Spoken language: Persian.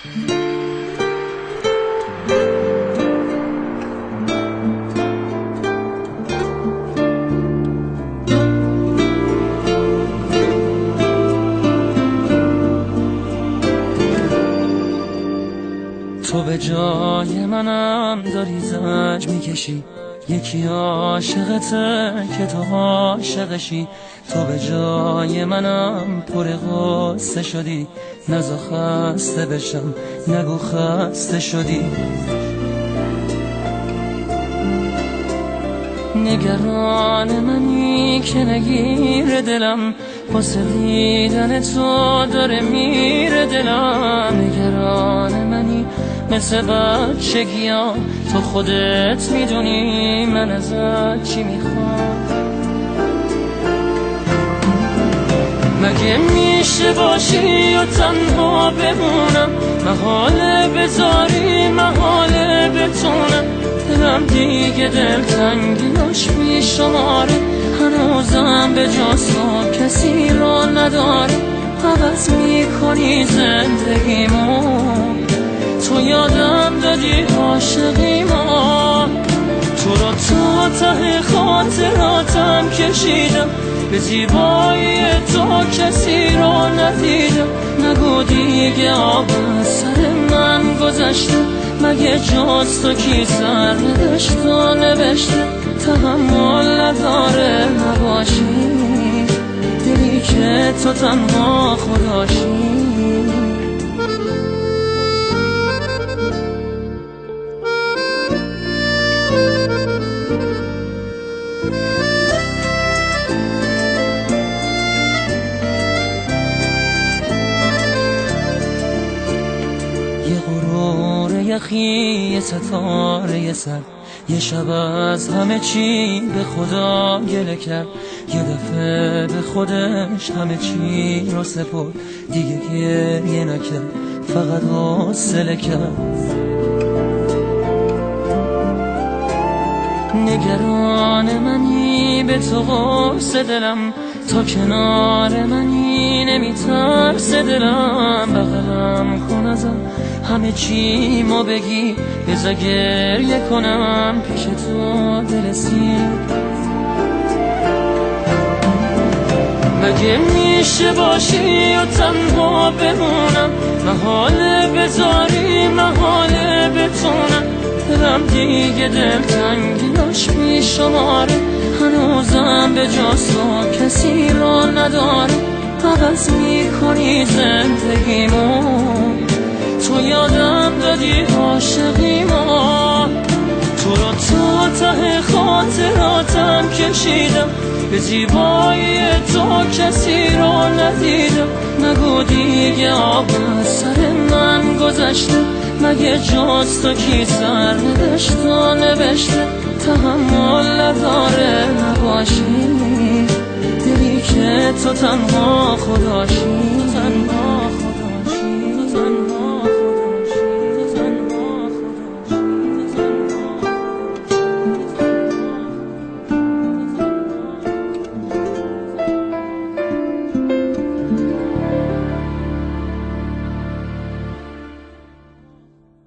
تو به جای منم داری زنج میکشی، یکی عاشقته که تو عاشقشی. تو به جای منم پر غصه شدی، نزا خسته بشم نگو خسته شدی. نگران منی که نگیر دلم، واسه دیدن تو داره میره دلم. نگران منی مثل بچگیام، تو خودت میدونی من ازت چی میخوام. مگه میشه باشی و تنها بمونم، محاله بذاری محاله بتونم. دلم دیگه دلتنگیاش بیشماره، هنوزم به جز تو کسی را نداره. عوض میکنی زندگیمو، تو یادم دادی عاشقیمو. تو رو تا ته خاطراتم کشیدم، به زیبایی تو کسی را ندیدم. نگو دیگه آب از سر من گذشته، مگه جز تو کی سر نداشت و نوشته. تحمل نداره نباشی، دلی که تو تنها خداشی. یه غرور یخی، یه ستاره سر، یه شب از همه چی به خدا گله کرد. یه دفعه به خودش همه چی رو سپرد، دیگه گریه نکرد فقط حوصله کرد. نگران منی به تو قرص دلم، تا کنار منی نمیترس دلم. بغلم کن ازم همه چی ما بگی، بذار گریه کنم پیش تو دلسی. مگه میشه باشی و تنها بمونم، محاله بذاری محاله بتونم. دلم دیگه دلتنگیاش بیشماره، هنوزم به جز تو کسی را نداره. عوض میکنی زندگیمو، تو یادم دادی عاشقیمو. تو رو تا ته خاطراتم کشیدم، به زیبایی تو کسی را ندیدم. نگو دیگه آب از سر من گذشته، مگه جز تو کی سر نداشت و نوشته. تحمل نداره نباشی، دلی که تو تنها خداشی.